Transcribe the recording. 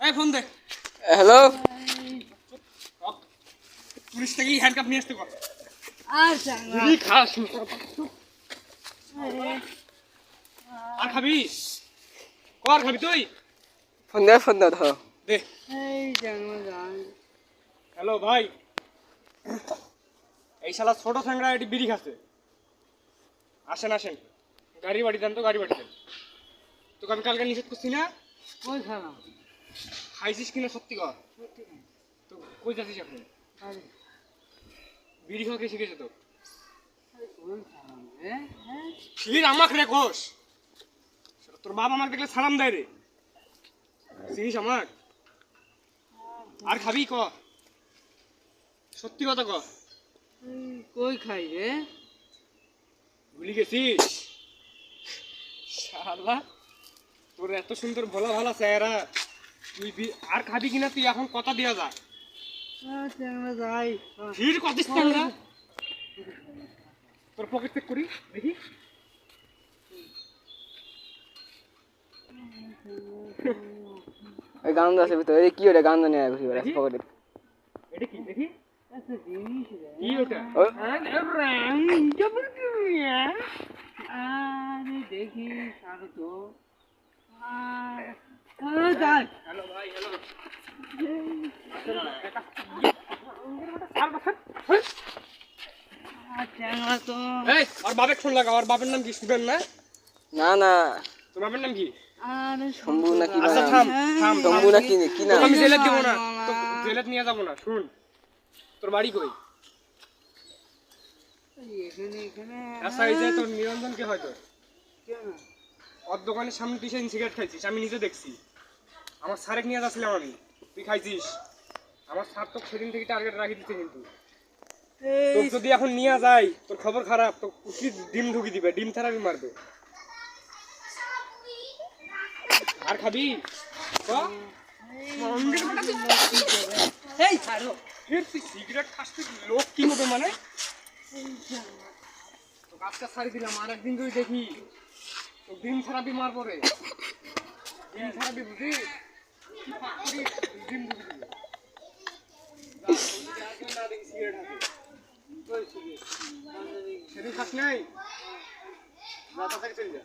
এই ফোন দে। Hello police থেকে handcuff নিয়ে আসতে কর। আচ্ছা তুই খাস আর খাবি কর খাবি তুই ফোন দাও ধরো দে। এই জানো জান হ্যালো ভাই, এই শালা ছোট স্যাংরা এটি বিড়ি খাচ্ছে। আসেন আসেন, গাড়ি বাড়ি দেন তো, গাড়ি বাড়ি দেন। তোকে আমি কালকে নিষেধ করছি না? কই খারাপ খাইছিস কিনা সত্যি কর। তো কই যাচ্ছিস এখন? আরে বিড়ি খাওয়া কে শিখেছে তো? কোন খারাপ হ্যাঁ ফির আমাকে রে কোষ, তোর বাবা আমাকে দেখলে সালাম দেয় রে। চিনিস আমার? আর খাবি ক, সত্যি কথা ক। কই খাই রে ভুলি গেছিস শালা? তোর এত সুন্দর ভোলা ভালা চেহারা, তুই আর খাবি কিনা তুই এখন কথা দিয়া যা। আচ্ছা আমরা যাই ফির কতিস না, তোর পকেট চেক করি দেখি। ওই গান আছে ভিতরে কি ওটা গান নিয়ে ঘুরি বেড়া দেখি। পকেটে এটা কি দেখি? একটা জিনিস রে কি ওটা? আরে দেখি সারো তো যাই হ্যালো ভাই, হ্যালো। আচ্ছা আমরা তো এই আর বাপের ফোন লাগা, আর বাপের নাম কি? সুবেন না? না তোর বাপের নাম কি? আরে শম্ভু নাকি আচ্ছা থাম থাম, শম্ভু নাকি কি না তোকে আমি জেলে দিব না, তো জেলে নিয়ে যাবো না। শুন, তোর বাড়ি কই? এখানে এখানে আচ্ছা এই যে তোর নিরঞ্জন কে হয়তো কেন ওর দোকানের সামনে তুই সেদিন সিগারেট খাইছিস, আমি নিজে দেখছি। আমার স্যারেক নিয়ে যাচ্ছিলাম আমি, তুই খাইছিস। আমার স্যার তো সেদিন থেকে টার্গেট রাখি দিচ্ছে, কিন্তু তোর যদি এখন নিয়ে যাই তোর খবর খারাপ, তো উচিত ডিম ঢুকি দিবে, ডিম থেরাপি মারবে। আর খাবি ক? এই ছাড়ো, ফের তুই সিগারেট খাস, তুই লোক কি হবে মানে? তো গাছটা ছাড়ি দিলাম, আর একদিন যদি দেখি তো ডিম থেরাপি মারবো রে। ডিম থেরাপি বুঝি? ডিম ঢুকি দিবে। না দেখি সিগারেট হাতে। সেদিন খাস নাই, রাতা থেকে চলে যা।